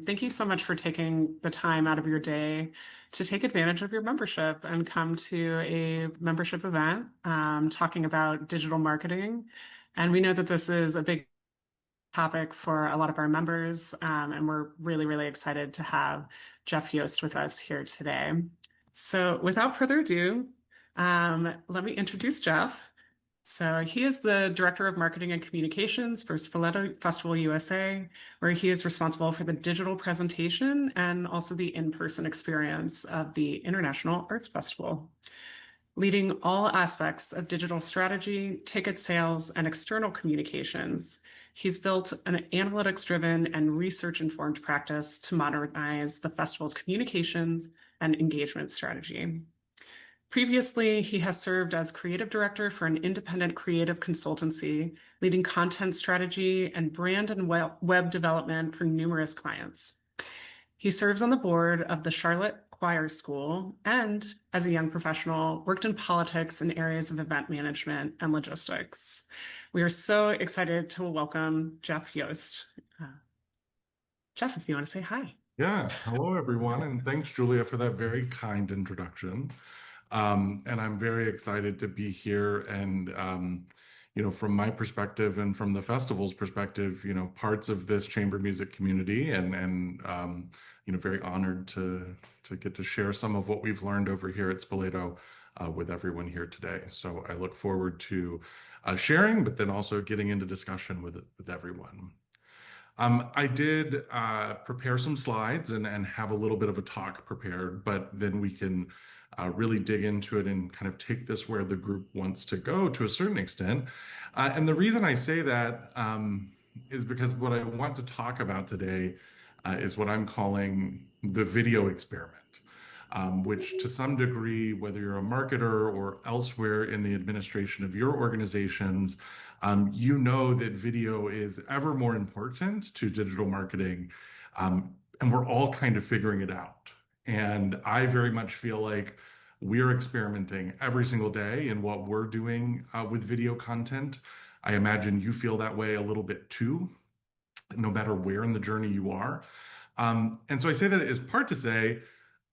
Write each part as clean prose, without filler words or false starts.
Thank you so much for taking the time out of your day to take advantage of your membership and come to a membership event talking about digital marketing. And we know that this is a big topic for a lot of our members, and we're really, really excited to have Jeff Yost with us here today. So, without further ado, let me introduce Jeff. So he is the Director of Marketing and Communications for Spoleto Festival USA, where he is responsible for the digital presentation and also the in-person experience of the International Arts Festival, leading all aspects of digital strategy, ticket sales, and external communications. He's built an analytics-driven and research-informed practice to modernize the festival's communications and engagement strategy. Previously, he has served as creative director for an independent creative consultancy, leading content strategy and brand and web development for numerous clients. He serves on the board of the Charlotte Choir School and, as a young professional, worked in politics in areas of event management and logistics. We are so excited to welcome Jeff Yost. Jeff, if you want to say hi. Yeah, hello everyone, and thanks, Julia, for that very kind introduction. And I'm very excited to be here. And from my perspective and from the festival's perspective, parts of this chamber music community, and very honored to get to share some of what we've learned over here at Spoleto with everyone here today. So I look forward to sharing, but then also getting into discussion with everyone. I did prepare some slides and have a little bit of a talk prepared, but then we can really dig into it and kind of take this where the group wants to go to a certain extent. And the reason I say that is because what I want to talk about today is what I'm calling the video experiment. Which to some degree, whether you're a marketer or elsewhere in the administration of your organizations, you know that video is ever more important to digital marketing, and we're all kind of figuring it out. And I very much feel like we're experimenting every single day in what we're doing with video content. I imagine you feel that way a little bit too, no matter where in the journey you are. And so I say that as part to say,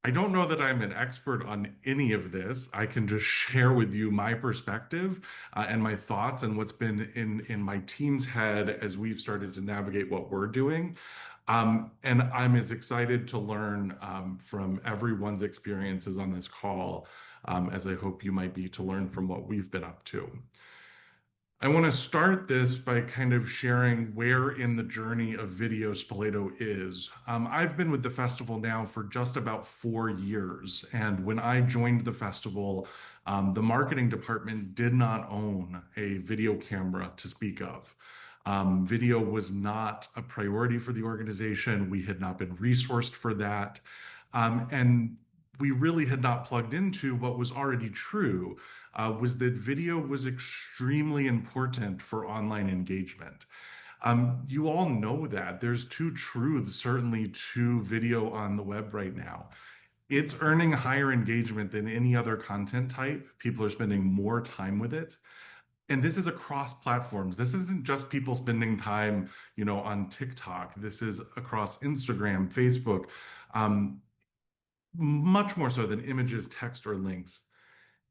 I don't know that I'm an expert on any of this. I can just share with you my perspective and my thoughts and what's been in my team's head as we've started to navigate what we're doing. And I'm as excited to learn from everyone's experiences on this call as I hope you might be to learn from what we've been up to. I want to start this by kind of sharing where in the journey of video Spoleto is. I've been with the festival now for just about 4 years. And when I joined the festival, the marketing department did not own a video camera to speak of. Video was not a priority for the organization. We had not been resourced for that. And we really had not plugged into what was already true, was that video was extremely important for online engagement. You all know that. There's two truths, certainly, to video on the web right now. It's earning higher engagement than any other content type. People are spending more time with it. And this is across platforms. This isn't just people spending time, on TikTok. This is across Instagram, Facebook, much more so than images, text, or links.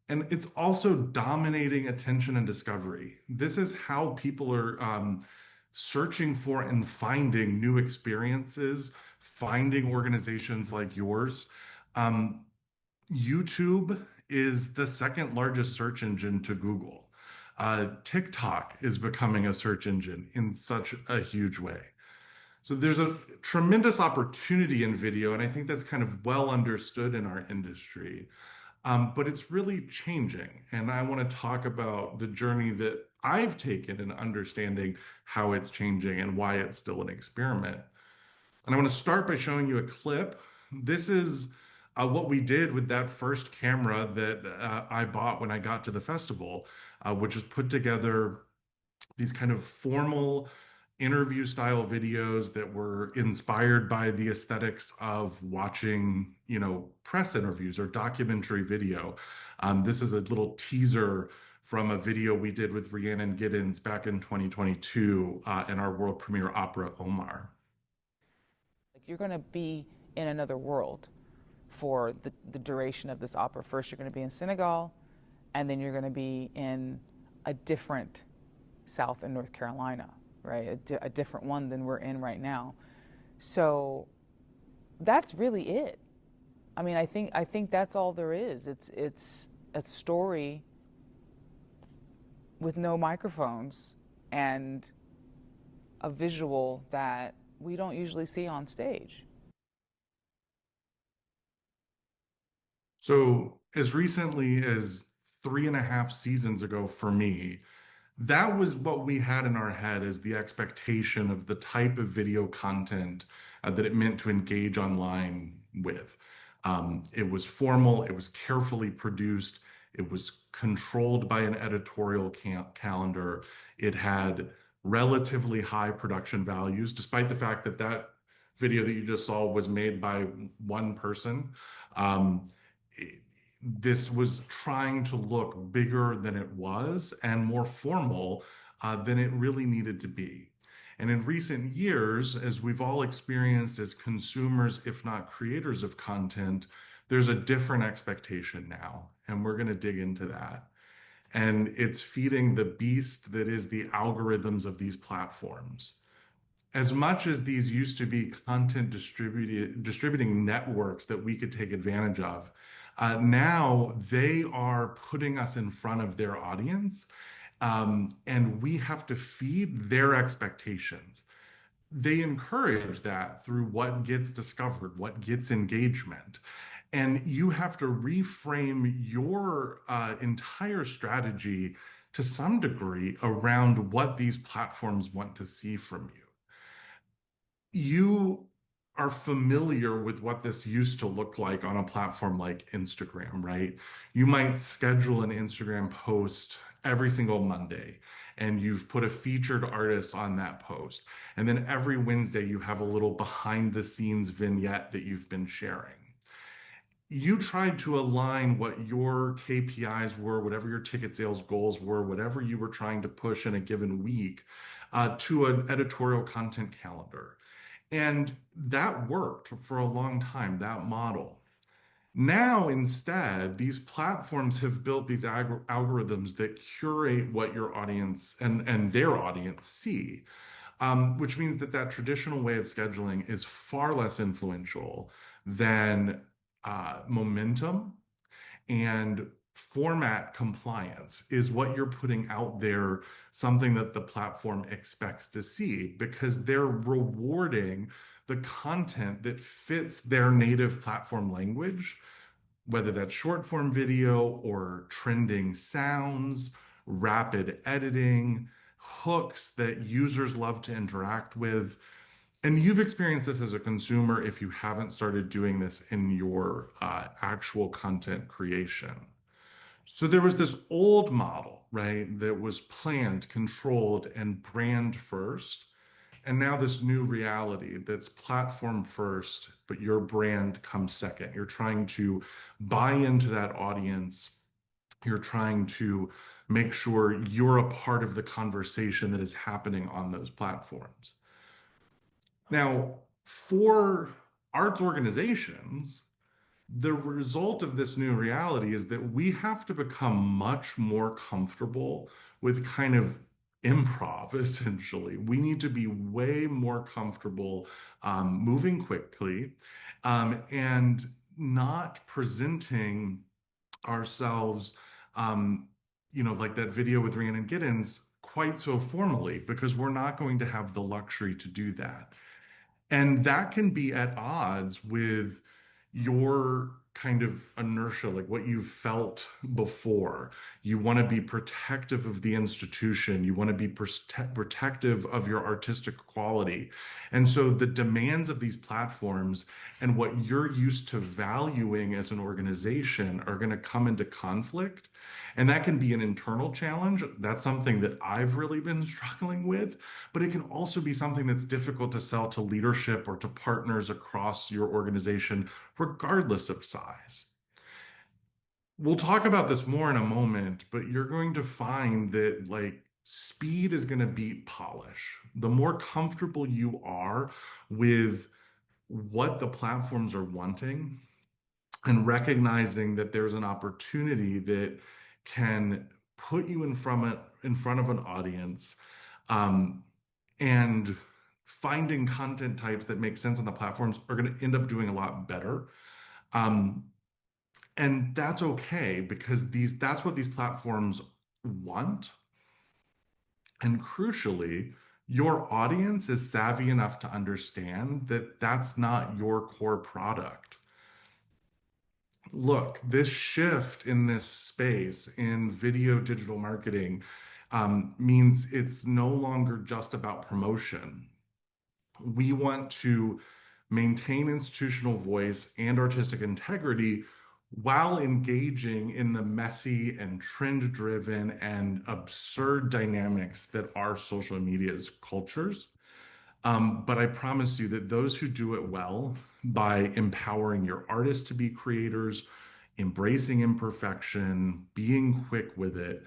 And it's also dominating attention and discovery. This is how people are searching for and finding new experiences, finding organizations like yours. YouTube is the second largest search engine to Google. TikTok is becoming a search engine in such a huge way. So there's a tremendous opportunity in video, and I think that's kind of well understood in our industry. But it's really changing. And I want to talk about the journey that I've taken in understanding how it's changing and why it's still an experiment. And I want to start by showing you a clip. This is what we did with that first camera that I bought when I got to the festival, which is put together these kind of formal interview style videos that were inspired by the aesthetics of watching, press interviews or documentary video. This is a little teaser from a video we did with Rhiannon Giddens back in 2022 in our world premiere opera, Omar. you're going to be in another world for the duration of this opera. First, you're going to be in Senegal, and then you're going to be in a different South and North Carolina, right? A different one than we're in right now. So that's really it. I mean, I think that's all there is. It's a story with no microphones and a visual that we don't usually see on stage. So, as recently as 3.5 seasons ago for me, that was what we had in our head as the expectation of the type of video content that it meant to engage online with. It was formal, it was carefully produced, it was controlled by an editorial calendar, it had relatively high production values, despite the fact that that video that you just saw was made by one person. Um, this was trying to look bigger than it was and more formal than it really needed to be. And in recent years, as we've all experienced as consumers, if not creators of content, there's a different expectation now. And we're going to dig into that. And it's feeding the beast that is the algorithms of these platforms. As much as these used to be content distributing networks that we could take advantage of, now they are putting us in front of their audience, and we have to feed their expectations. They encourage that through what gets discovered, what gets engagement. And you have to reframe your entire strategy to some degree around what these platforms want to see from you. You are familiar with what this used to look like on a platform like Instagram, right? You might schedule an Instagram post every single Monday, and you've put a featured artist on that post. And then every Wednesday, you have a little behind the scenes vignette that you've been sharing. You tried to align what your KPIs were, whatever your ticket sales goals were, whatever you were trying to push in a given week, to an editorial content calendar. And that worked for a long time, that model. Now, instead, these platforms have built these algorithms that curate what your audience and their audience see, which means that that traditional way of scheduling is far less influential than momentum and format compliance is what you're putting out there, something that the platform expects to see because they're rewarding the content that fits their native platform language, whether that's short form video or trending sounds, rapid editing, hooks that users love to interact with. And you've experienced this as a consumer if you haven't started doing this in your actual content creation. So there was this old model, right, that was planned, controlled, and brand first. And now this new reality that's platform first, but your brand comes second. You're trying to buy into that audience. You're trying to make sure you're a part of the conversation that is happening on those platforms. Now, for arts organizations, the result of this new reality is that we have to become much more comfortable with kind of improv, essentially. We need to be way more comfortable moving quickly and not presenting ourselves, like that video with Rhiannon Giddens, quite so formally, because we're not going to have the luxury to do that. And that can be at odds with your kind of inertia, like what you've felt before. You want to be protective of the institution. You want to be protective of your artistic quality. And so the demands of these platforms and what you're used to valuing as an organization are going to come into conflict. And that can be an internal challenge. That's something that I've really been struggling with, but it can also be something that's difficult to sell to leadership or to partners across your organization, regardless of size. We'll talk about this more in a moment, but you're going to find that like speed is going to beat polish. The more comfortable you are with what the platforms are wanting and recognizing that there's an opportunity that can put you in front of an audience, um, and finding content types that make sense on the platforms are going to end up doing a lot better. Um, and that's okay because that's what these platforms want. And crucially, your audience is savvy enough to understand that that's not your core product. Look, this shift in this space in video digital marketing means it's no longer just about promotion. We want to maintain institutional voice and artistic integrity while engaging in the messy and trend-driven and absurd dynamics that are social media's cultures. But I promise you that those who do it well by empowering your artists to be creators, embracing imperfection, being quick with it,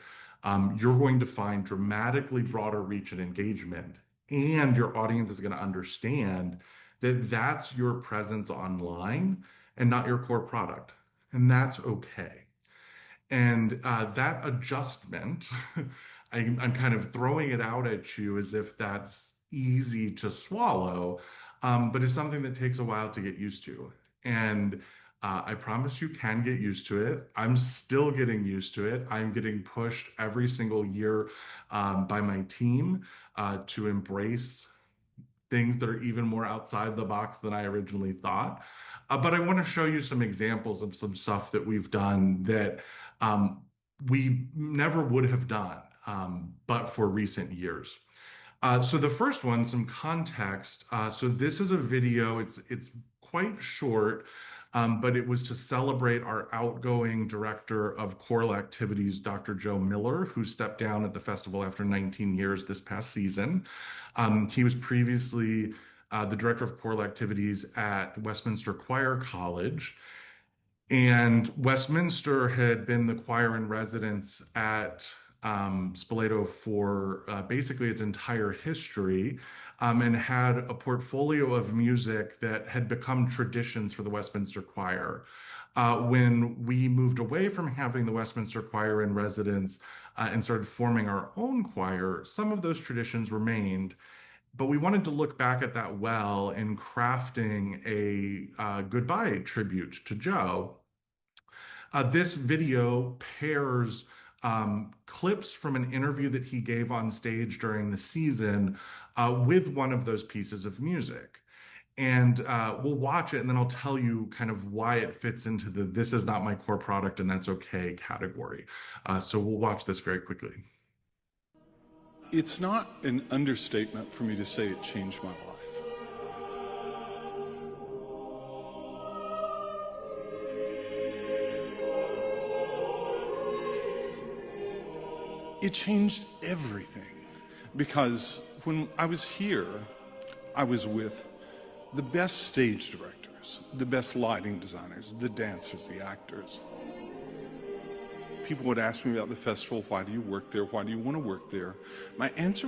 you're going to find dramatically broader reach and engagement. And your audience is going to understand that that's your presence online and not your core product. And that's okay. And that adjustment, I'm kind of throwing it out at you as if that's easy to swallow, but it's something that takes a while to get used to. And I promise you can get used to it. I'm still getting used to it. I'm getting pushed every single year by my team to embrace things that are even more outside the box than I originally thought. But I want to show you some examples of some stuff that we've done that we never would have done, but for recent years. So the first one, some context. So this is a video. It's quite short, but it was to celebrate our outgoing director of choral activities, Dr. Joe Miller, who stepped down at the festival after 19 years this past season. He was previously the director of choral activities at Westminster Choir College. And Westminster had been the choir in residence at Spoleto for basically its entire history, and had a portfolio of music that had become traditions for the Westminster Choir. When we moved away from having the Westminster Choir in residence and started forming our own choir, some of those traditions remained. But we wanted to look back at that well in crafting a goodbye tribute to Joe. This video pairs clips from an interview that he gave on stage during the season with one of those pieces of music. And we'll watch it and then I'll tell you kind of why it fits into the "this is not my core product and that's okay" category. So we'll watch this very quickly. It's not an understatement for me to say it changed my life. It changed everything, because when I was here, I was with the best stage directors, the best lighting designers, the dancers, the actors. People would ask me about the festival, why do you work there? Why do you want to work there? My answer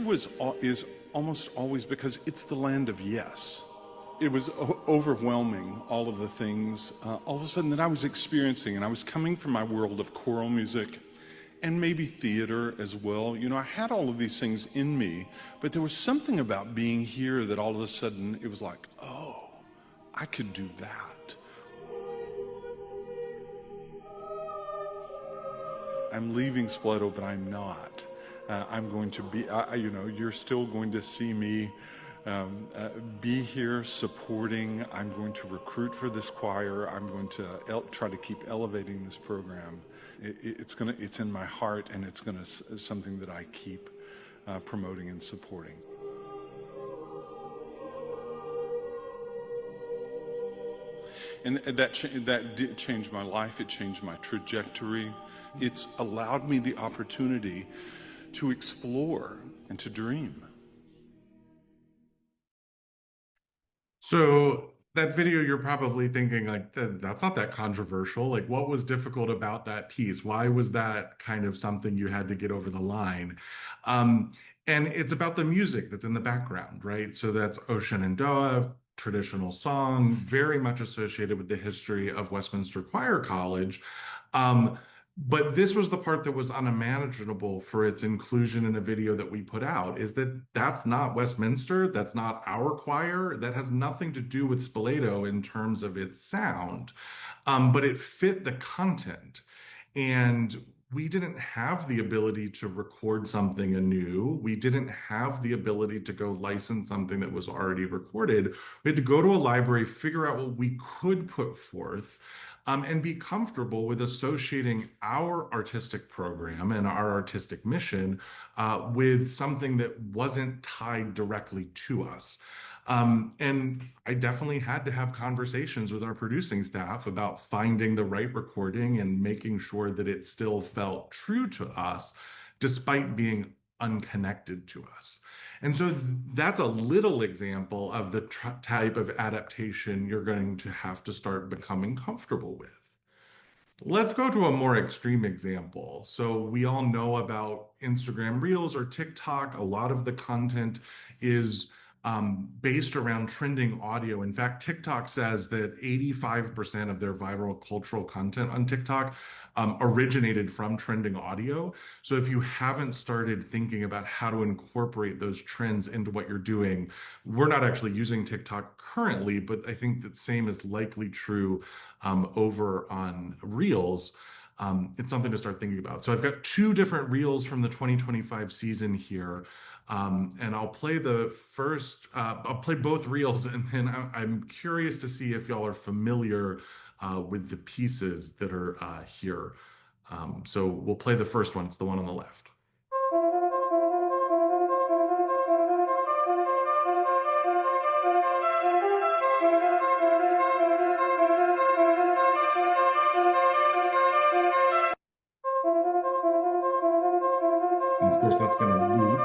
is almost always because it's the land of yes. It was overwhelming, all of the things, all of a sudden that I was experiencing, and I was coming from my world of choral music and maybe theater as well. You know, I had all of these things in me, but there was something about being here that all of a sudden it was like, oh, I could do that. I'm leaving Spoleto, but I'm not. I'm going to be, you know, you're still going to see me be here supporting. I'm going to recruit for this choir. I'm going to try to keep elevating this program. It's in my heart, and it's something that I keep promoting and supporting. And that did change my life. It changed my trajectory. It's allowed me the opportunity to explore and to dream. So that video, you're probably thinking like, that's not that controversial. Like, what was difficult about that piece? Why was that kind of something you had to get over the line? And it's about the music that's in the background, right? So that's Ocean and Doa, traditional song, very much associated with the history of Westminster Choir College. But this was the part that was unimaginable for its inclusion in a video that we put out, is that that's not Westminster, that's not our choir, that has nothing to do with Spoleto in terms of its sound, but it fit the content. And we didn't have the ability to record something anew. We didn't have the ability to go license something that was already recorded. We had to go to a library, figure out what we could put forth, and be comfortable with associating our artistic program and our artistic mission with something that wasn't tied directly to us. And I definitely had to have conversations with our producing staff about finding the right recording and making sure that it still felt true to us, despite being unconnected to us. And so that's a little example of the type of adaptation you're going to have to start becoming comfortable with. Let's go to a more extreme example. So we all know about Instagram Reels or TikTok. A lot of the content is based around trending audio. In fact, TikTok says that 85% of their viral cultural content on TikTok originated from trending audio. So if you haven't started thinking about how to incorporate those trends into what you're doing, we're not actually using TikTok currently, but I think the same is likely true over on Reels. It's something to start thinking about. So I've got two different Reels from the 2025 season here. And I'll play I'll play both reels, and then I'm curious to see if y'all are familiar with the pieces that are here. So we'll play the first one. It's the one on the left. And of course, that's going to loop.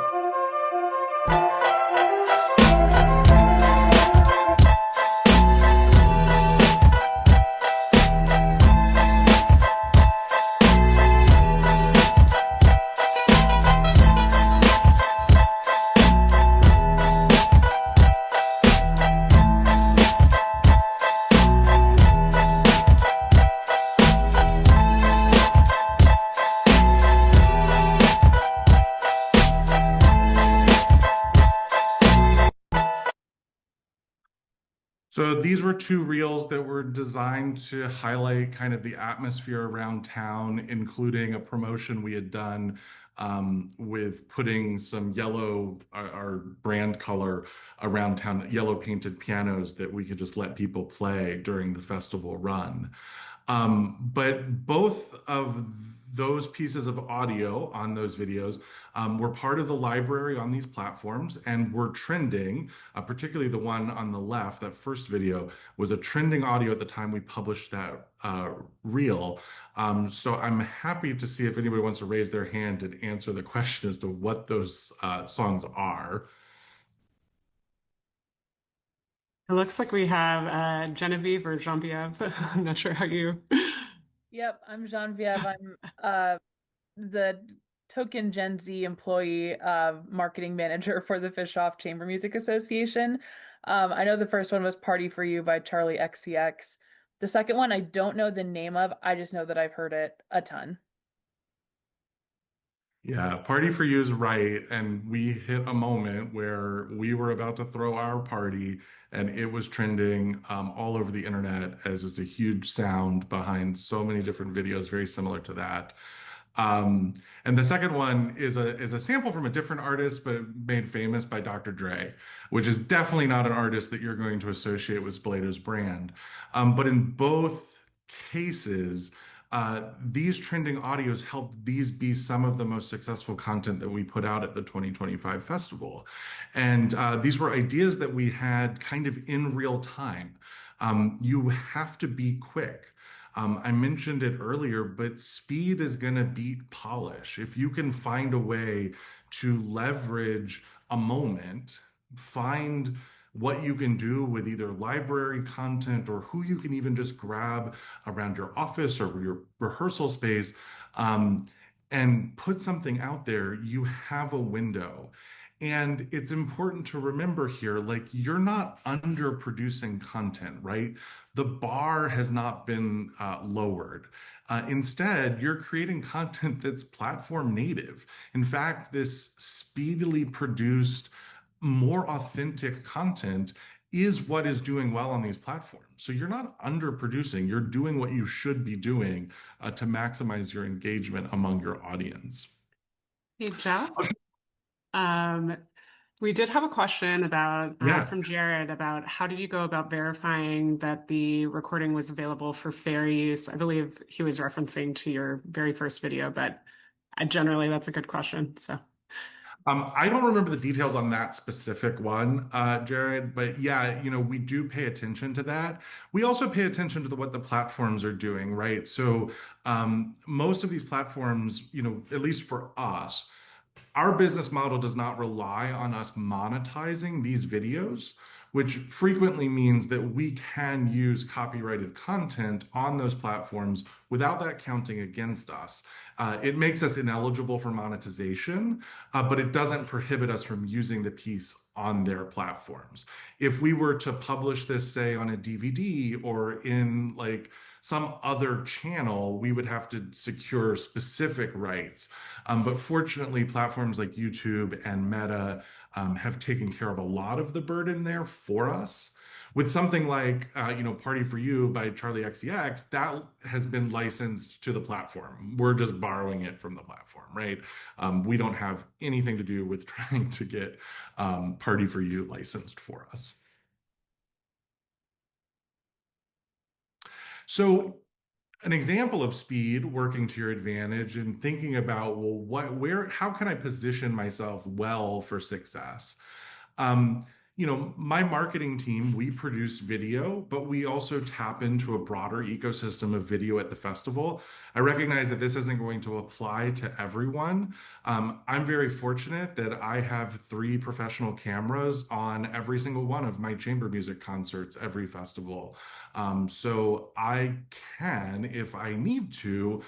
So these were two reels that were designed to highlight kind of the atmosphere around town, including a promotion we had done with putting some yellow, our brand color around town, yellow painted pianos that we could just let people play during the festival run. But both of those pieces of audio on those videos were part of the library on these platforms and were trending, particularly the one on the left, that first video was a trending audio at the time we published that reel. So I'm happy to see if anybody wants to raise their hand and answer the question as to what those songs are. It looks like we have Genevieve or Genevieve. I'm not sure how you. Yep, I'm Genevieve. I'm the token Gen Z employee, marketing manager for the Fischoff Chamber Music Association. I know the first one was Party for You by Charlie XCX. The second one I don't know the name of. I just know that I've heard it a ton. Yeah, Party for You is right. And we hit a moment where we were about to throw our party and it was trending all over the internet as just a huge sound behind so many different videos, very similar to that. And the second one is a sample from a different artist, but made famous by Dr. Dre, which is definitely not an artist that you're going to associate with Spoleto's brand. But in both cases, these trending audios helped these be some of the most successful content that we put out at the 2025 festival. And these were ideas that we had kind of in real time. You have to be quick. I mentioned it earlier, but speed is going to beat polish. If you can find a way to leverage a moment, find what you can do with either library content or who you can even just grab around your office or your rehearsal space, and put something out there, you have a window. And it's important to remember here, like, you're not underproducing content, right? The bar has not been lowered. Instead, you're creating content that's platform native. In fact, this speedily produced, more authentic content is what is doing well on these platforms. So you're not underproducing, you're doing what you should be doing to maximize your engagement among your audience. Hey, Jeff. Um, we did have a question about Yeah. from Jared about how did you go about verifying that the recording was available for fair use? I believe he was referencing to your very first video, but generally that's a good question. So. I don't remember the details on that specific one, Jared, but yeah, we do pay attention to that. We also pay attention to what the platforms are doing, right? So most of these platforms, at least for us, our business model does not rely on us monetizing these videos, which frequently means that we can use copyrighted content on those platforms without that counting against us. It makes us ineligible for monetization, but it doesn't prohibit us from using the piece on their platforms. If we were to publish this, say, on a DVD or in like some other channel, we would have to secure specific rights. But fortunately, platforms like YouTube and Meta have taken care of a lot of the burden there for us. With something like, Party for You by Charlie XCX, that has been licensed to the platform. We're just borrowing it from the platform, right? We don't have anything to do with trying to get Party for You licensed for us. So an example of speed working to your advantage and thinking about, well, how can I position myself well for success? My marketing team, we produce video, but we also tap into a broader ecosystem of video at the festival. I recognize that this isn't going to apply to everyone. I'm very fortunate that I have 3 professional cameras on every single one of my chamber music concerts every festival. So I can, if I need to,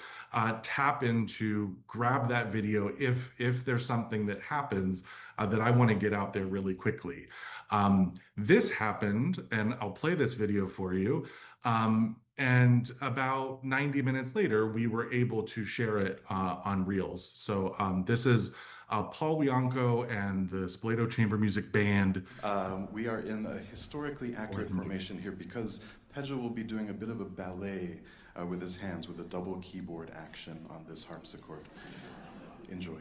tap into, grab that video if there's something that happens that I want to get out there really quickly. This happened, and I'll play this video for you. And about 90 minutes later, we were able to share it on Reels. So this is Paul Bianco and the Spoleto Chamber Music Band. We are in a historically accurate formation here because Pedro will be doing a bit of a ballet with his hands with a double keyboard action on this harpsichord. Enjoy.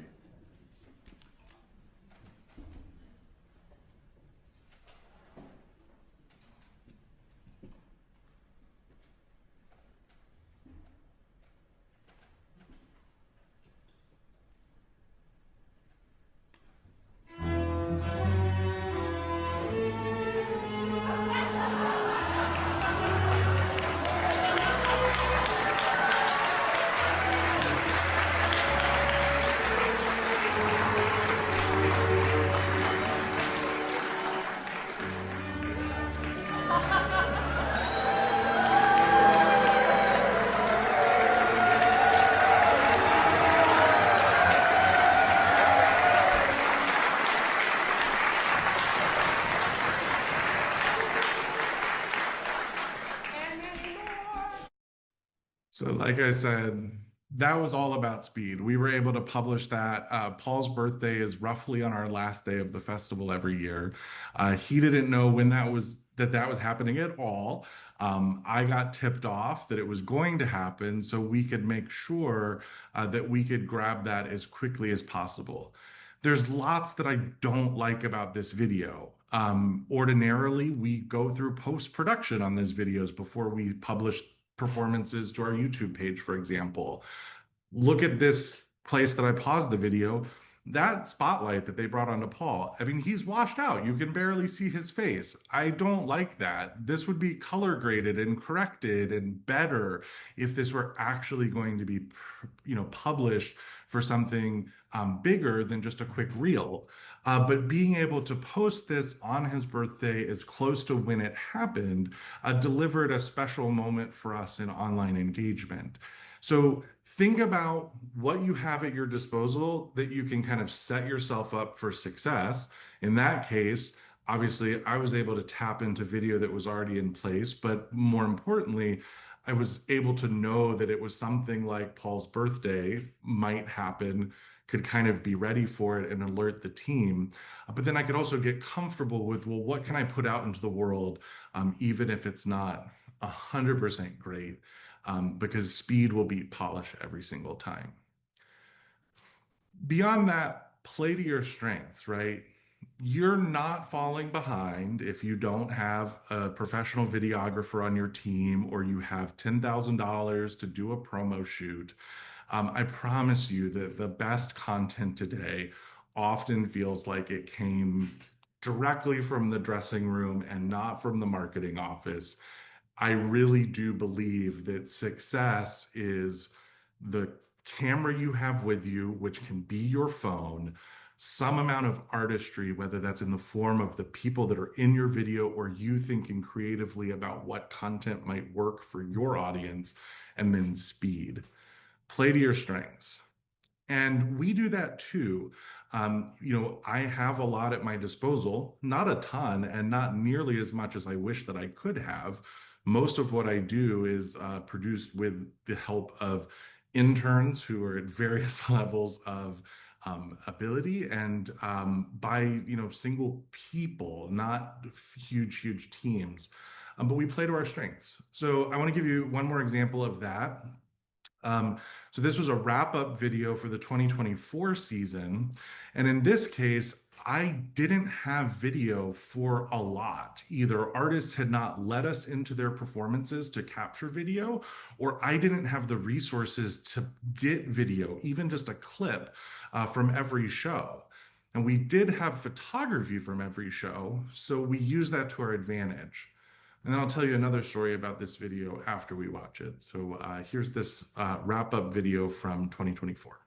So like I said, that was all about speed. We were able to publish that. Paul's birthday is roughly on our last day of the festival every year. He didn't know when that was happening at all. I got tipped off that it was going to happen so we could make sure that we could grab that as quickly as possible. There's lots that I don't like about this video. Ordinarily, we go through post-production on these videos before we publish performances to our YouTube page, for example. Look at this place that I paused the video. That spotlight that they brought onto Paul, I mean, he's washed out. You can barely see his face. I don't like that. This would be color graded and corrected and better if this were actually going to be, published for something bigger than just a quick reel. But being able to post this on his birthday as close to when it happened delivered a special moment for us in online engagement. So think about what you have at your disposal that you can kind of set yourself up for success. In that case, obviously, I was able to tap into video that was already in place, but more importantly, I was able to know that it was something like Paul's birthday might happen, could kind of be ready for it and alert the team. But then I could also get comfortable with, well, what can I put out into the world, even if it's not 100% great, because speed will beat polish every single time. Beyond that, play to your strengths, right? You're not falling behind if you don't have a professional videographer on your team or you have $10,000 to do a promo shoot. I promise you that the best content today often feels like it came directly from the dressing room and not from the marketing office. I really do believe that success is the camera you have with you, which can be your phone, some amount of artistry, whether that's in the form of the people that are in your video or you thinking creatively about what content might work for your audience, and then speed. Play to your strengths. And we do that too. I have a lot at my disposal, not a ton, and not nearly as much as I wish that I could have. Most of what I do is produced with the help of interns who are at various levels of ability and by single people, not huge teams. But we play to our strengths. So I want to give you one more example of that. So this was a wrap-up video for the 2024 season. And in this case, I didn't have video for a lot. Either artists had not let us into their performances to capture video, or I didn't have the resources to get video, even just a clip from every show. And we did have photography from every show, so we used that to our advantage. And then I'll tell you another story about this video after we watch it. So here's this wrap-up video from 2024.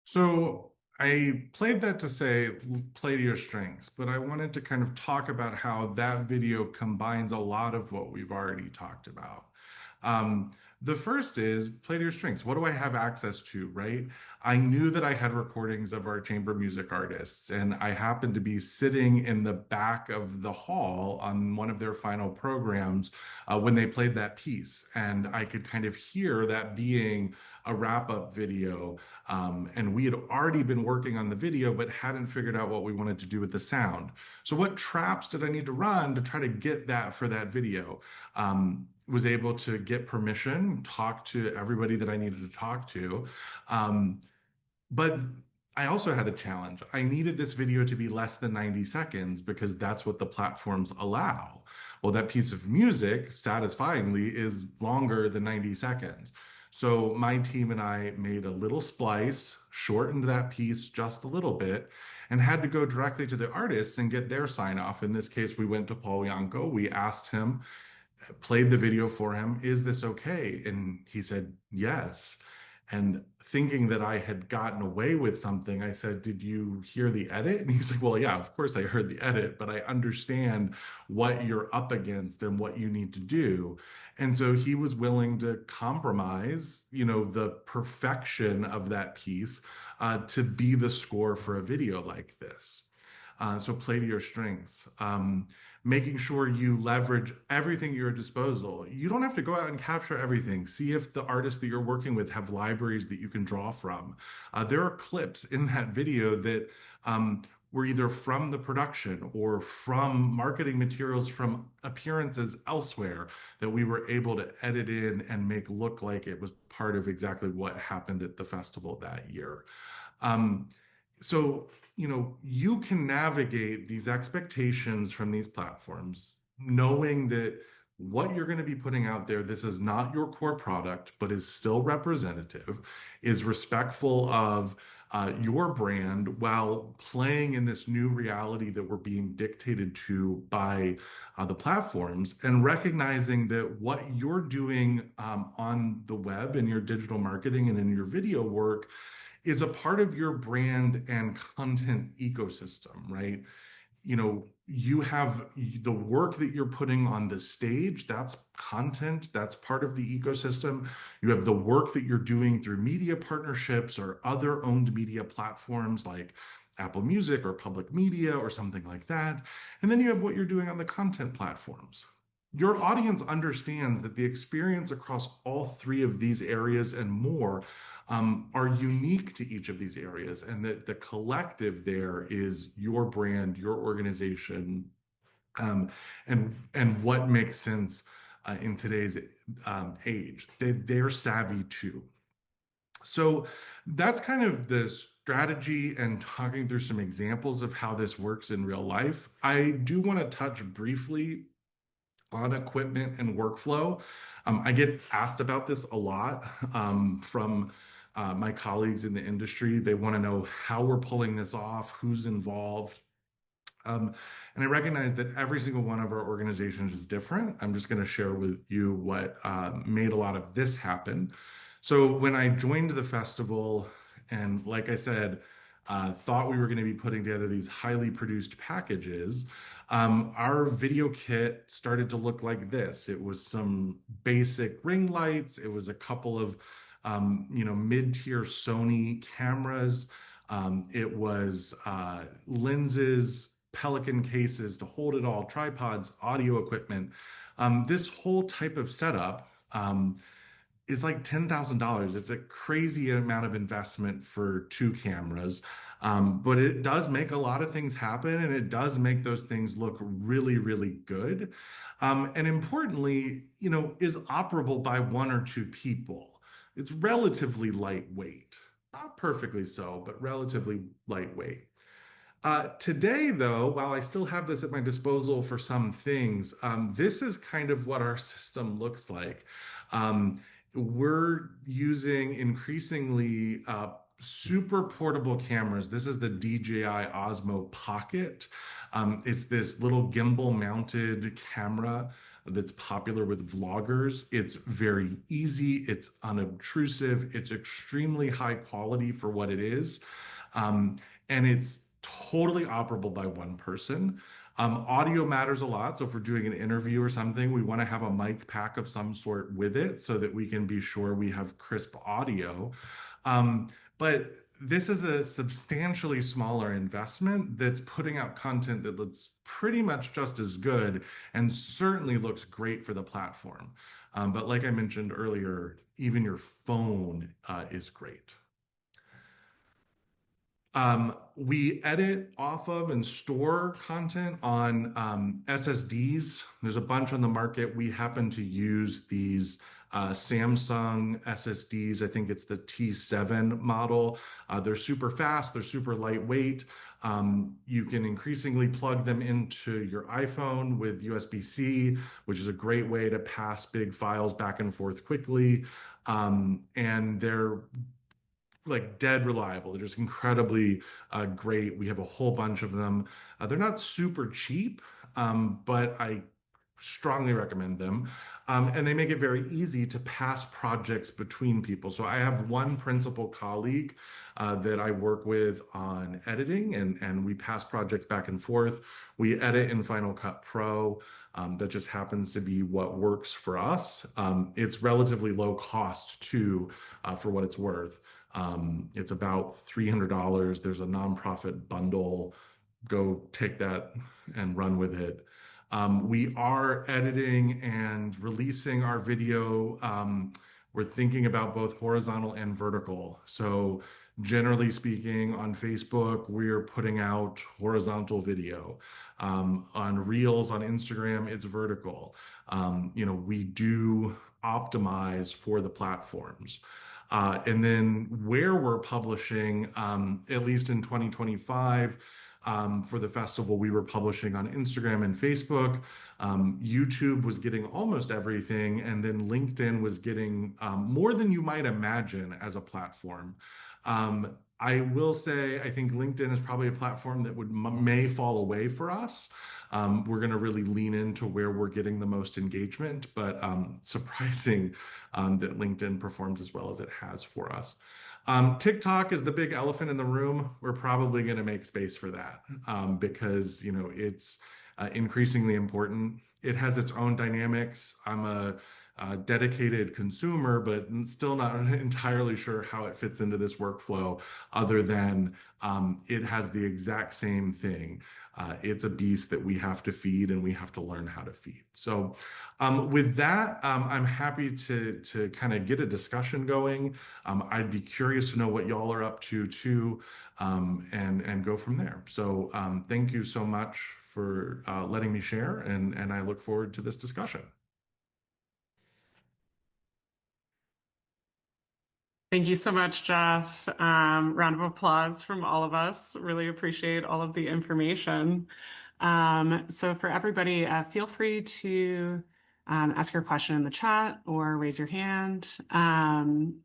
So I played that to say, play to your strengths, but I wanted to kind of talk about how that video combines a lot of what we've already talked about. The first is play to your strengths. What do I have access to, right? I knew that I had recordings of our chamber music artists, and I happened to be sitting in the back of the hall on one of their final programs when they played that piece. And I could kind of hear that being a wrap-up video. And we had already been working on the video, but hadn't figured out what we wanted to do with the sound. So what traps did I need to run to try to get that for that video? Was able to get permission, talk to everybody that I needed to talk to. But I also had a challenge. I needed this video to be less than 90 seconds because that's what the platforms allow. Well, that piece of music, satisfyingly, is longer than 90 seconds. So my team and I made a little splice, shortened that piece just a little bit, and had to go directly to the artists and get their sign off. In this case, we went to Paul Bianco. We asked him, played the video for him. Is this okay? And he said, yes. And thinking that I had gotten away with something, I said, did you hear the edit? And he's like, well, yeah, of course I heard the edit, but I understand what you're up against and what you need to do. And so he was willing to compromise, the perfection of that piece to be the score for a video like this. So play to your strengths. Making sure you leverage everything at your disposal. You don't have to go out and capture everything. See if the artists that you're working with have libraries that you can draw from. There are clips in that video that were either from the production or from marketing materials from appearances elsewhere that we were able to edit in and make look like it was part of exactly what happened at the festival that year. So, you can navigate these expectations from these platforms, knowing that what you're going to be putting out there, this is not your core product, but is still representative, is respectful of your brand while playing in this new reality that we're being dictated to by the platforms, and recognizing that what you're doing on the web in your digital marketing and in your video work is a part of your brand and content ecosystem, right? You have the work that you're putting on the stage, that's content, that's part of the ecosystem. You have the work that you're doing through media partnerships or other owned media platforms like Apple Music or Public Media or something like that. And then you have what you're doing on the content platforms. Your audience understands that the experience across all three of these areas and more are unique to each of these areas, and that the collective there is your brand, your organization, and what makes sense in today's age. They're savvy too. So that's kind of the strategy and talking through some examples of how this works in real life. I do want to touch briefly on equipment and workflow. I get asked about this a lot from my colleagues in the industry. They want to know how we're pulling this off, who's involved. And I recognize that every single one of our organizations is different. I'm just going to share with you what made a lot of this happen. So when I joined the festival, and like I said, thought we were going to be putting together these highly produced packages, our video kit started to look like this. It was some basic ring lights. It was a couple of mid-tier Sony cameras. It was lenses, Pelican cases to hold it all, tripods, audio equipment. This whole type of setup is like $10,000. It's a crazy amount of investment for 2 cameras, but it does make a lot of things happen, and it does make those things look really, really good. And importantly, is operable by 1 or 2 people. It's relatively lightweight, not perfectly so, but relatively lightweight. Today, though, while I still have this at my disposal for some things, this is kind of what our system looks like. We're using increasingly super portable cameras. This is the DJI Osmo Pocket. It's this little gimbal mounted camera that's popular with vloggers. It's very easy, it's unobtrusive, it's extremely high quality for what it is, and it's totally operable by 1 person. Audio matters a lot. So if we're doing an interview or something, we want to have a mic pack of some sort with it so that we can be sure we have crisp audio. But this is a substantially smaller investment that's putting out content that looks pretty much just as good and certainly looks great for the platform. But like I mentioned earlier, even your phone is great. We edit off of and store content on SSDs. There's a bunch on the market. We happen to use these Samsung SSDs. I think it's the T7 model. They're super fast, they're super lightweight, You can increasingly plug them into your iPhone with USB-C, which is a great way to pass big files back and forth quickly. And they're like dead reliable. They're just incredibly great. We have a whole bunch of them. They're not super cheap, but I strongly recommend them. And they make it very easy to pass projects between people. So I have one principal colleague that I work with on editing, and we pass projects back and forth. We edit in Final Cut Pro. That just happens to be what works for us. It's relatively low cost too, for what it's worth. It's about $300. There's a nonprofit bundle. Go take that and run with it. We are editing and releasing our video. We're thinking about both horizontal and vertical. So generally speaking, on Facebook, we're putting out horizontal video. On Reels, on Instagram, it's vertical. We do optimize for the platforms. And then where we're publishing, at least in 2025, for the festival, we were publishing on Instagram and Facebook. YouTube was getting almost everything, and then LinkedIn was getting more than you might imagine as a platform. I will say, I think LinkedIn is probably a platform that may fall away for us. We're going to really lean into where we're getting the most engagement, but surprising that LinkedIn performs as well as it has for us. TikTok is the big elephant in the room. We're probably going to make space for that because it's increasingly important. It has its own dynamics. I'm a dedicated consumer, but still not entirely sure how it fits into this workflow other than it has the exact same thing. It's a beast that we have to feed and we have to learn how to feed. So with that, I'm happy to kind of get a discussion going. I'd be curious to know what y'all are up to too, and go from there. So thank you so much for letting me share, and I look forward to this discussion. Thank you so much, Jeff. Round of applause from all of us. Really appreciate all of the information. So for everybody, feel free to ask your question in the chat or raise your hand.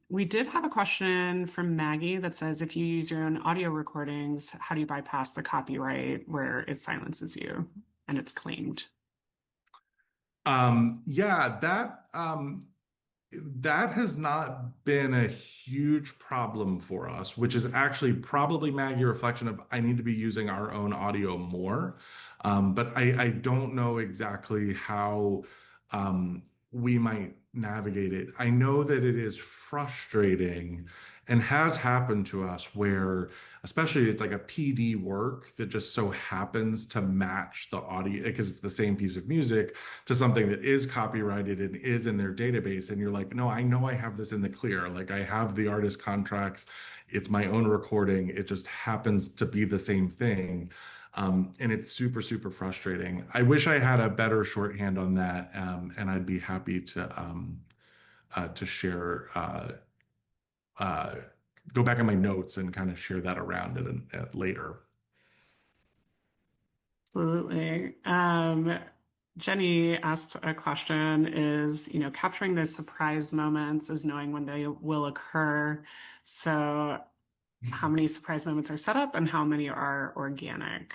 We did have a question from Maggie that says, if you use your own audio recordings, how do you bypass the copyright where it silences you and it's claimed? Yeah, that has not been a huge problem for us, which is actually probably, Maggie, a reflection of I need to be using our own audio more. But I don't know exactly how we might navigate it. I know that it is frustrating and has happened to us where, especially it's like a PD work that just so happens to match the audio because it's the same piece of music to something that is copyrighted and is in their database. And you're like, no, I know I have this in the clear. Like I have the artist contracts. It's my own recording. It just happens to be the same thing. And it's super, super frustrating. I wish I had a better shorthand on that. And I'd be happy to share, go back in my notes and kind of share that around it later. Absolutely. Jenny asked a question is, capturing those surprise moments is knowing when they will occur. So how many surprise moments are set up and how many are organic?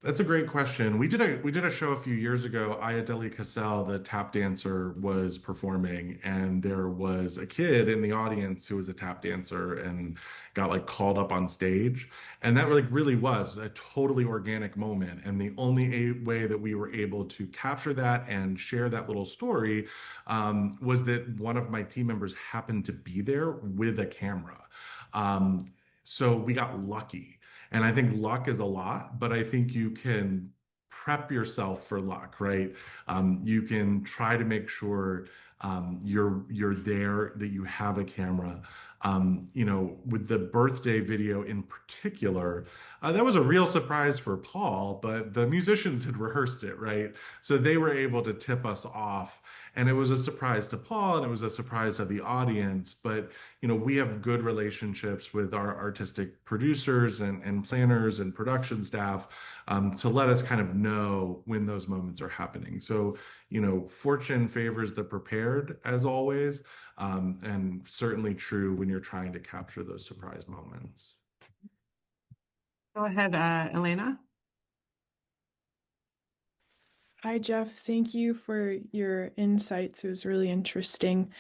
That's a great question. We did a show a few years ago. Ayodele Cassell, the tap dancer, was performing, and there was a kid in the audience who was a tap dancer and got like called up on stage. And that really was a totally organic moment. And the only way that we were able to capture that and share that little story was that one of my team members happened to be there with a camera. So we got lucky. And I think luck is a lot, but I think you can prep yourself for luck, right? You can try to make sure you're there, that you have a camera. With the birthday video in particular, that was a real surprise for Paul, but the musicians had rehearsed it, right? So they were able to tip us off. And it was a surprise to Paul, and it was a surprise to the audience. But, we have good relationships with our artistic producers and planners and production staff to let us kind of know when those moments are happening. So, fortune favors the prepared, as always, and certainly true when you're trying to capture those surprise moments. Go ahead, Elena. Hi, Jeff. Thank you for your insights. It was really interesting.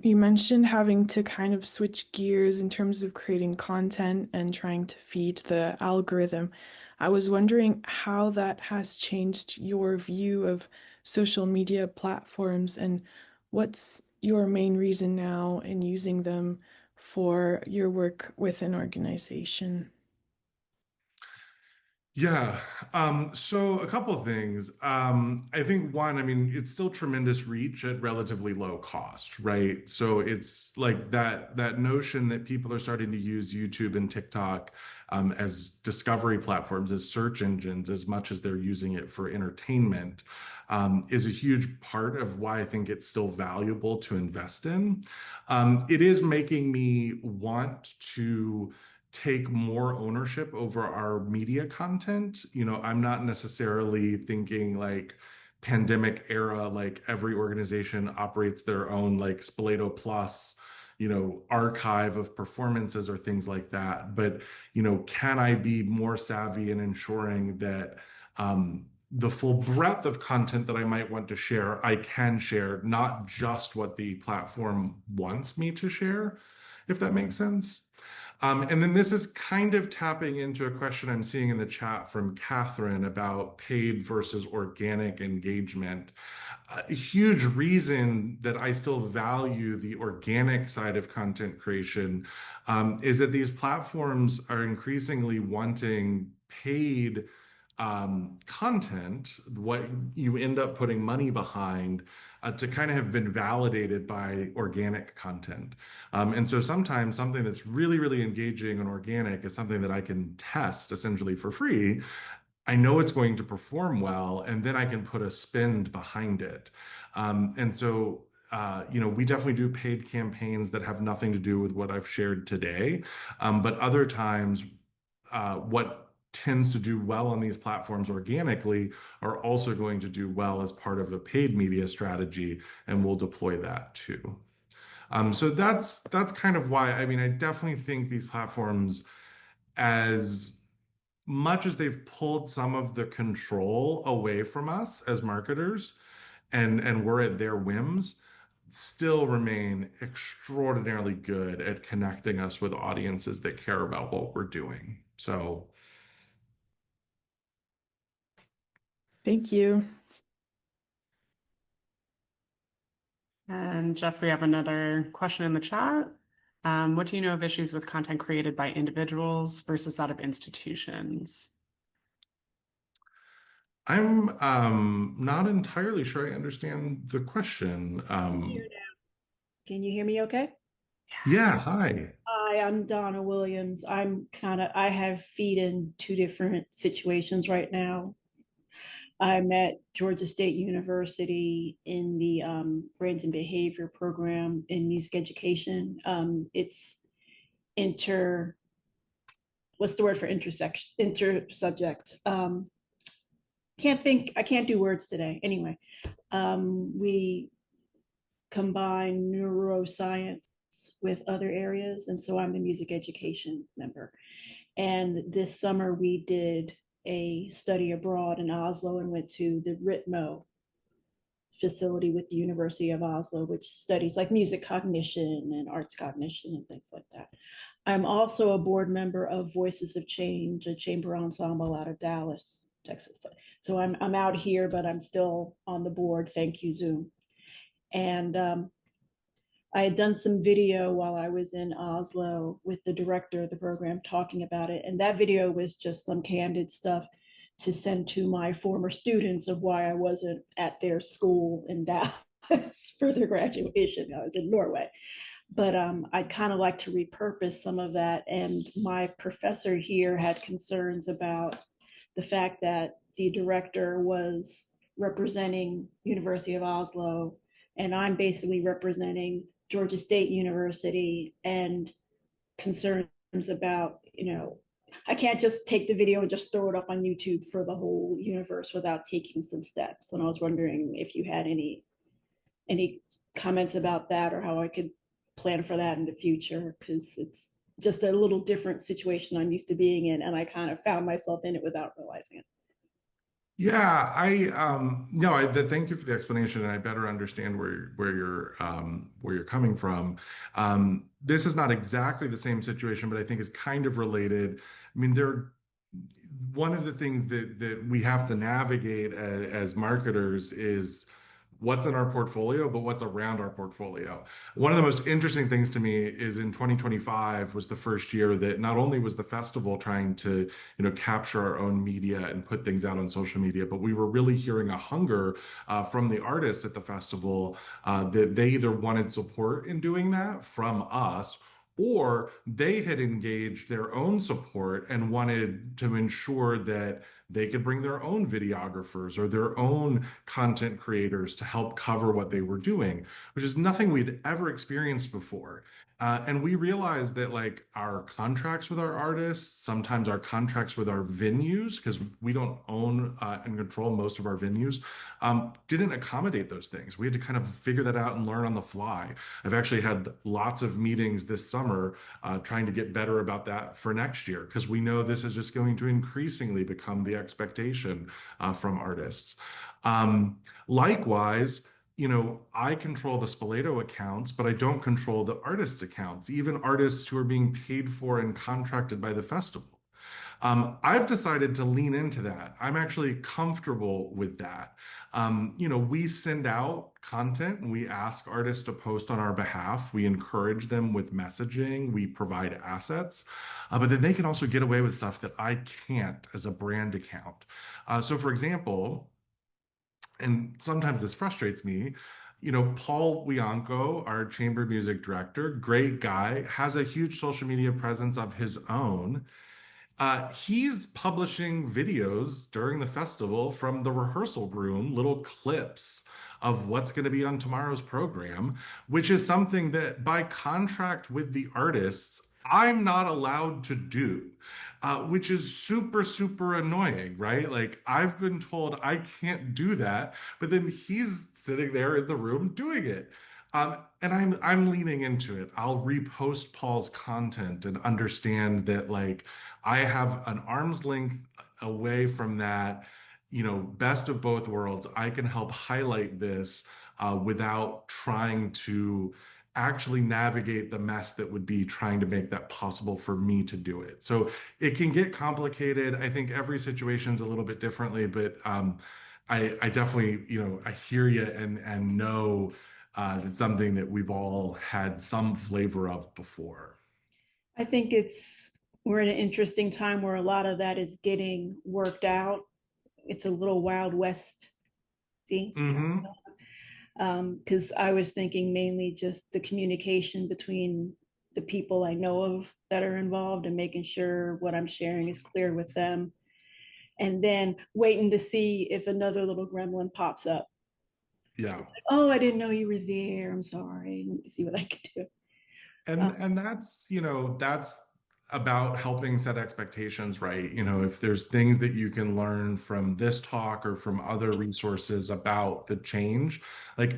You mentioned having to kind of switch gears in terms of creating content and trying to feed the algorithm. I was wondering how that has changed your view of social media platforms and what's your main reason now in using them for your work with an organization? Yeah. So a couple of things. I think one, I mean, it's still tremendous reach at relatively low cost, right? So it's like that notion that people are starting to use YouTube and TikTok as discovery platforms, as search engines, as much as they're using it for entertainment, is a huge part of why I think it's still valuable to invest in. It is making me want to take more ownership over our media content. I'm not necessarily thinking like pandemic era, like every organization operates their own like Spoleto Plus, archive of performances or things like that. But, can I be more savvy in ensuring that the full breadth of content that I might want to share, I can share, not just what the platform wants me to share, if that makes sense. And then this is kind of tapping into a question I'm seeing in the chat from Catherine about paid versus organic engagement. A huge reason that I still value the organic side of content creation is that these platforms are increasingly wanting paid content, what you end up putting money behind, to kind of have been validated by organic content. And so sometimes something that's really, really engaging and organic is something that I can test essentially for free. I know it's going to perform well, and then I can put a spend behind it. And so we definitely do paid campaigns that have nothing to do with what I've shared today. But other times, what tends to do well on these platforms organically are also going to do well as part of a paid media strategy, and we'll deploy that too. So that's kind of why, I mean, I definitely think these platforms, as much as they've pulled some of the control away from us as marketers and we're at their whims, still remain extraordinarily good at connecting us with audiences that care about what we're doing. So Thank you. And Jeff, we have another question in the chat. What do you know of issues with content created by individuals versus that of institutions? I'm not entirely sure I understand the question. Can you hear me okay? Yeah, hi. Hi, I'm Donna Williams. I have feet in two different situations right now. I'm at Georgia State University in the Brains and Behavior program in music education. It's what's the word for intersubject? I can't do words today. Anyway, we combine neuroscience with other areas. And so I'm the music education member. And this summer we did a study abroad in Oslo and went to the Ritmo facility with the University of Oslo, which studies like music cognition and arts cognition and things like that. I'm also a board member of Voices of Change, a chamber ensemble out of Dallas, Texas. So I'm out here, but I'm still on the board. Thank you, Zoom. And I had done some video while I was in Oslo with the director of the program talking about it. And that video was just some candid stuff to send to my former students of why I wasn't at their school in Dallas. for their graduation. I was in Norway. But I'd kind of like to repurpose some of that. And my professor here had concerns about the fact that the director was representing University of Oslo, and I'm basically representing Georgia State University, and concerns about, I can't just take the video and just throw it up on YouTube for the whole universe without taking some steps. And I was wondering if you had any comments about that, or how I could plan for that in the future, because it's just a little different situation I'm used to being in, and I kind of found myself in it without realizing it. Yeah, thank you for the explanation, and I better understand where you're coming from. This is not exactly the same situation, but I think is kind of related. I mean, one of the things that we have to navigate as marketers is what's in our portfolio, but what's around our portfolio. One of the most interesting things to me is in 2025 was the first year that not only was the festival trying to, capture our own media and put things out on social media, but we were really hearing a hunger from the artists at the festival that they either wanted support in doing that from us, or they had engaged their own support and wanted to ensure that they could bring their own videographers or their own content creators to help cover what they were doing, which is nothing we'd ever experienced before. And we realized that like our contracts with our artists, sometimes our contracts with our venues, because we don't own and control most of our venues, didn't accommodate those things. We had to kind of figure that out and learn on the fly. I've actually had lots of meetings this summer trying to get better about that for next year, because we know this is just going to increasingly become the expectation from artists. Likewise, I control the Spoleto accounts, but I don't control the artist accounts, even artists who are being paid for and contracted by the festival. I've decided to lean into that. I'm actually comfortable with that. We send out content and we ask artists to post on our behalf. We encourage them with messaging. We provide assets, but then they can also get away with stuff that I can't as a brand account. So for example, and sometimes this frustrates me, Paul Wianco, our chamber music director, great guy, has a huge social media presence of his own. He's publishing videos during the festival from the rehearsal room, little clips of what's going to be on tomorrow's program, which is something that by contract with the artists, I'm not allowed to do, which is super, super annoying, right? Like I've been told I can't do that, but then he's sitting there in the room doing it. And I'm leaning into it. I'll repost Paul's content and understand that like I have an arm's length away from that, best of both worlds. I can help highlight this without trying to actually navigate the mess that would be trying to make that possible for me to do it. So it can get complicated. I think every situation's a little bit differently, but I definitely, I hear you and know it's something that we've all had some flavor of before. I think we're in an interesting time where a lot of that is getting worked out. It's a little Wild West. Mm-hmm. Because I was thinking mainly just the communication between the people I know of that are involved and making sure what I'm sharing is clear with them. And then waiting to see if another little gremlin pops up. Yeah. Like, oh, I didn't know you were there. I'm sorry. Let me see what I can do. And that's, that's about helping set expectations, right? If there's things that you can learn from this talk or from other resources about the change, like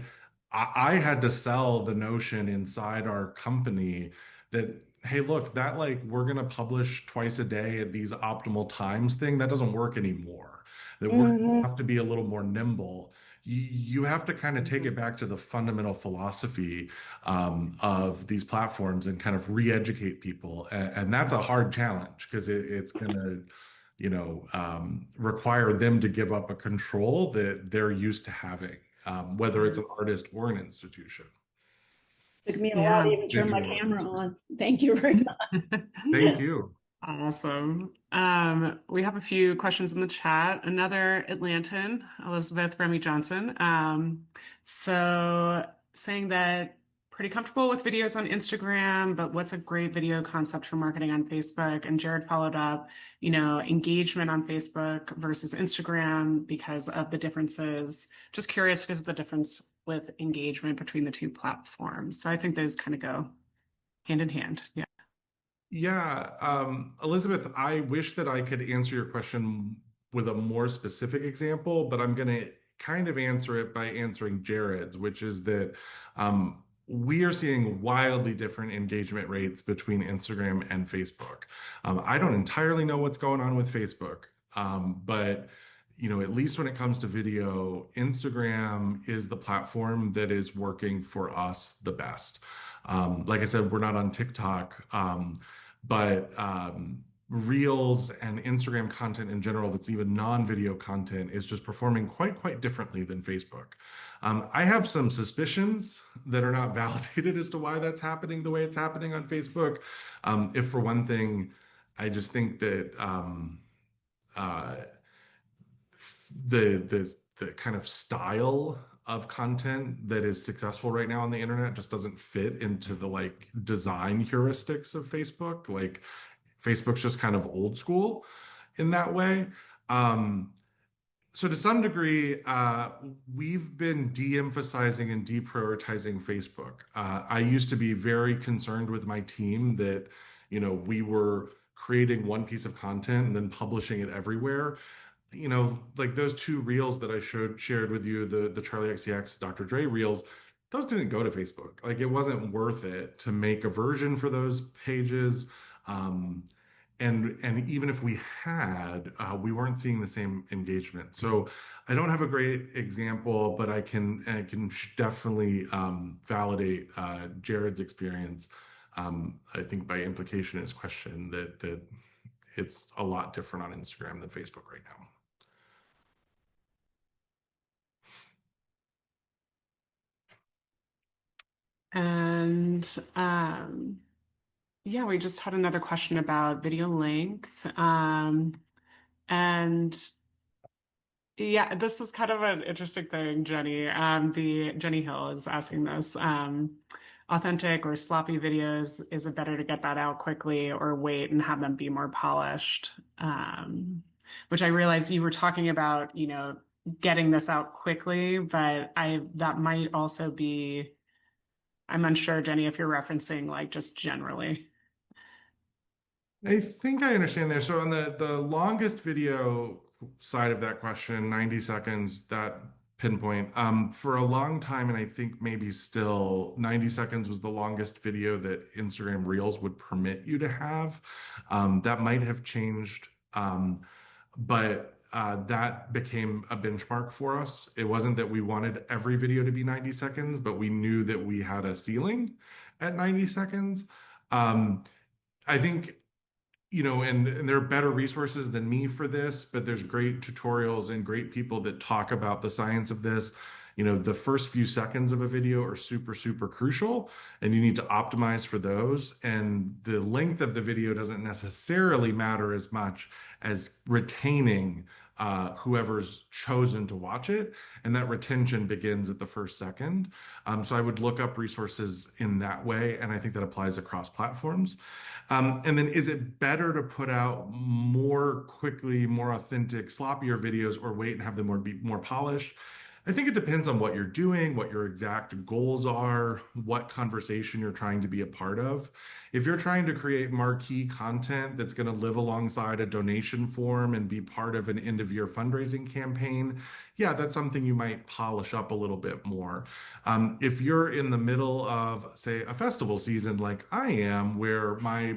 I had to sell the notion inside our company that, hey, look, that like we're going to publish twice a day at these optimal times thing, that doesn't work anymore. That we're going to have to be a little more nimble. You have to kind of take it back to the fundamental philosophy of these platforms and kind of re-educate people. And that's a hard challenge because it's going to, require them to give up a control that they're used to having, whether it's an artist or an institution. Took me a while to even turn my camera on. Thank you very much. Thank you. Awesome. We have a few questions in the chat. Another Atlantan, Elizabeth Remy Johnson. So saying that pretty comfortable with videos on Instagram, but what's a great video concept for marketing on Facebook? And Jared followed up, engagement on Facebook versus Instagram because of the differences. Just curious because of the difference with engagement between the two platforms. So I think those kind of go hand in hand. Yeah. Yeah, Elizabeth, I wish that I could answer your question with a more specific example, but I'm going to kind of answer it by answering Jared's, which is that we are seeing wildly different engagement rates between Instagram and Facebook. I don't entirely know what's going on with Facebook, but at least when it comes to video, Instagram is the platform that is working for us the best. Like I said, we're not on TikTok. But Reels and Instagram content in general, that's even non-video content, is just performing quite differently than Facebook. I have some suspicions that are not validated as to why that's happening the way it's happening on Facebook. If for one thing, I just think that uh, the kind of style of content that is successful right now on the internet just doesn't fit into the like design heuristics of Facebook. Like Facebook's just kind of old school in that way. So to some degree, we've been de-emphasizing and deprioritizing Facebook. I used to be very concerned with my team that, we were creating one piece of content and then publishing it everywhere. Like those two reels that I shared with you, the Charlie XCX Dr. Dre reels, those didn't go to Facebook. Like it wasn't worth it to make a version for those pages. And even if we had, we weren't seeing the same engagement. So I don't have a great example, but I can definitely validate Jared's experience. I think by implication in his question that it's a lot different on Instagram than Facebook right now. And yeah, we just had another question about video length. And yeah, this is kind of an interesting thing, Jenny. The Jenny Hill is asking this. Authentic or sloppy videos, is it better to get that out quickly or wait and have them be more polished? Which I realized you were talking about, getting this out quickly, but that might also be, I'm unsure, Jenny, if you're referencing like just generally. I think I understand there. So on the longest video side of that question, 90 seconds, that pinpoint, for a long time, and I think maybe still 90 seconds was the longest video that Instagram Reels would permit you to have. That might have changed, but that became a benchmark for us. It wasn't that we wanted every video to be 90 seconds, but we knew that we had a ceiling at 90 seconds. I think and there are better resources than me for this, but there's great tutorials and great people that talk about the science of this. The first few seconds of a video are super crucial, and you need to optimize for those. And the length of the video doesn't necessarily matter as much as retaining whoever's chosen to watch it. And that retention begins at the first second. So I would look up resources in that way. And I think that applies across platforms. And then is it better to put out more quickly, more authentic, sloppier videos, or wait and have them be more polished? I think it depends on what you're doing, what your exact goals are, what conversation you're trying to be a part of. If you're trying to create marquee content that's going to live alongside a donation form and be part of an end of year fundraising campaign, yeah, that's something you might polish up a little bit more. If you're in the middle of, say, a festival season like I am, where my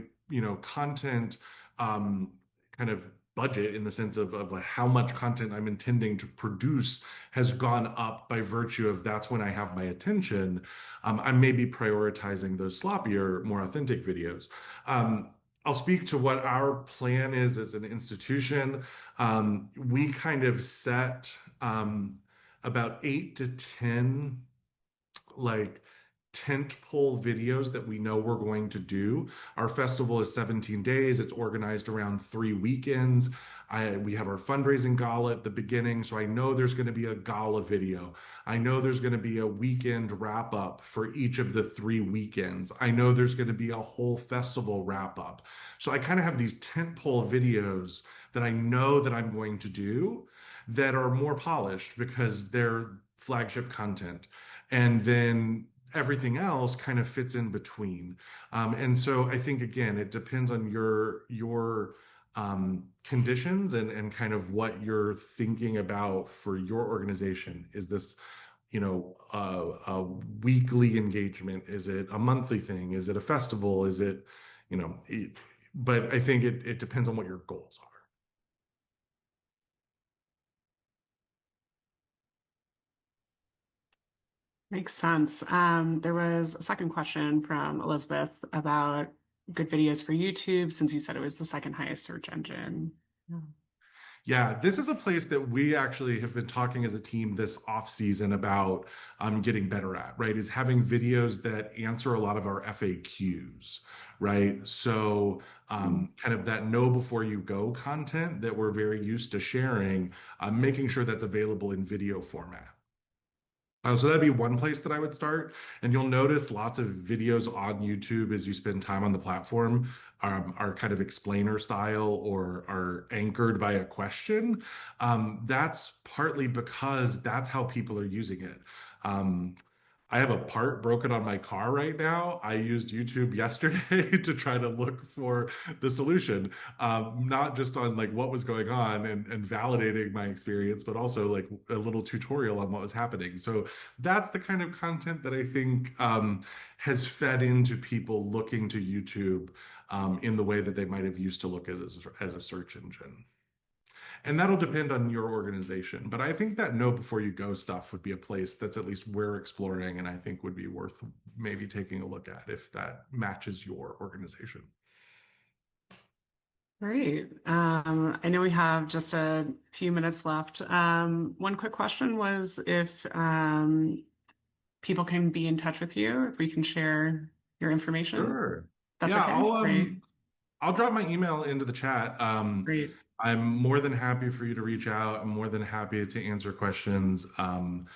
content kind of budget in the sense of like how much content I'm intending to produce has gone up by virtue of that's when I have my attention, I may be prioritizing those sloppier, more authentic videos. I'll speak to what our plan is as an institution. We kind of set about 8 to 10 like tentpole videos that we know we're going to do. Our festival is 17 days. It's organized around 3 weekends. We have our fundraising gala at the beginning, so I know there's going to be a gala video. I know there's going to be a weekend wrap up for each of the 3 weekends. I know there's going to be a whole festival wrap up. So I kind of have these tentpole videos that I know that I'm going to do that are more polished because they're flagship content. And then everything else kind of fits in between. And so I think, again, it depends on your conditions and kind of what you're thinking about for your organization. Is this, a weekly engagement? Is it a monthly thing? Is it a festival? Is it, but I think it depends on what your goals are. Makes sense. There was a second question from Elizabeth about good videos for YouTube, since you said it was the second highest search engine. Yeah, this is a place that we actually have been talking as a team this off season about getting better at, right? Is having videos that answer a lot of our FAQs, right? So kind of that know before you go content that we're very used to sharing, making sure that's available in video format. So that'd be one place that I would start. And you'll notice lots of videos on YouTube as you spend time on the platform are kind of explainer style or are anchored by a question. That's partly because that's how people are using it. I have a part broken on my car right now. I used YouTube yesterday to try to look for the solution, not just on like what was going on and validating my experience, but also like a little tutorial on what was happening. So that's the kind of content that I think has fed into people looking to YouTube in the way that they might have used to look as a search engine. And that'll depend on your organization. But I think that know before you go stuff would be a place that's at least we're exploring and I think would be worth maybe taking a look at if that matches your organization. Great. I know we have just a few minutes left. One quick question was if people can be in touch with you, if we can share your information. Sure. That's yeah, okay. Great. I'll drop my email into the chat. Great. I'm more than happy for you to reach out. I'm more than happy to answer questions. And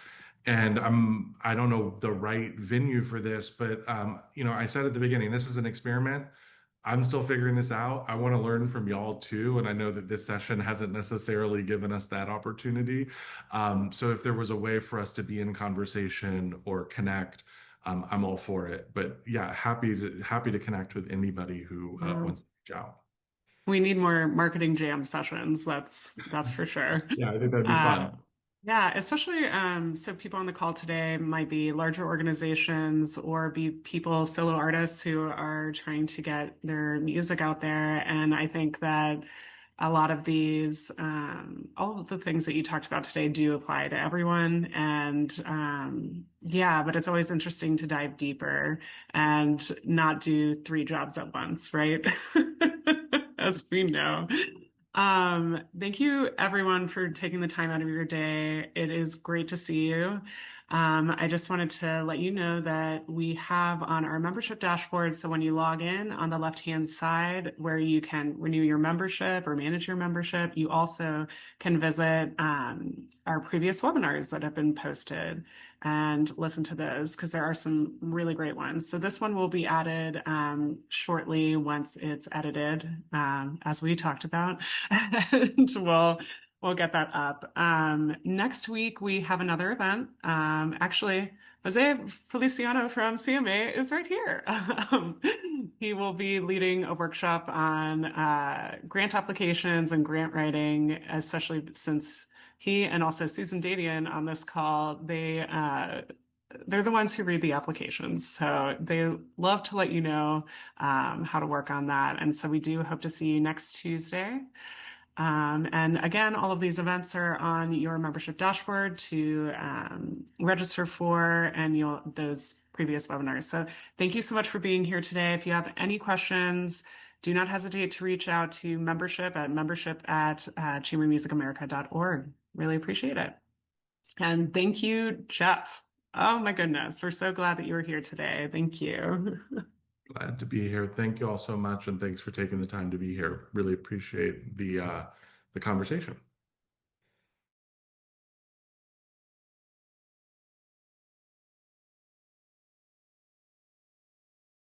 I don't know the right venue for this, but I said at the beginning, this is an experiment. I'm still figuring this out. I want to learn from y'all too. And I know that this session hasn't necessarily given us that opportunity. So if there was a way for us to be in conversation or connect, I'm all for it. But yeah, happy to connect with anybody who wants to reach out. We need more marketing jam sessions. That's for sure. Yeah, I think that'd be fun. Yeah, especially so people on the call today might be larger organizations or be people, solo artists who are trying to get their music out there. And I think that a lot of these, all of the things that you talked about today do apply to everyone. And yeah, but it's always interesting to dive deeper and not do 3 jobs at once, right? As we know. Thank you everyone for taking the time out of your day. It is great to see you. I just wanted to let you know that we have on our membership dashboard. So when you log in on the left-hand side where you can renew your membership or manage your membership, you also can visit our previous webinars that have been posted and listen to those because there are some really great ones. So this one will be added shortly once it's edited, as we talked about, and we'll get that up. Next week, we have another event. Actually, Jose Feliciano from CMA is right here. He will be leading a workshop on grant applications and grant writing, especially since he and also Susan Dadian on this call, they're the ones who read the applications. So they love to let you know how to work on that. And so we do hope to see you next Tuesday. And again, all of these events are on your membership dashboard to register for and those previous webinars. So thank you so much for being here today. If you have any questions, do not hesitate to reach out to membership at chambermusicamerica.org. Really appreciate it. And thank you, Jeff. Oh my goodness. We're so glad that you were here today. Thank you. Glad to be here. Thank you all so much, and thanks for taking the time to be here. Really appreciate the conversation.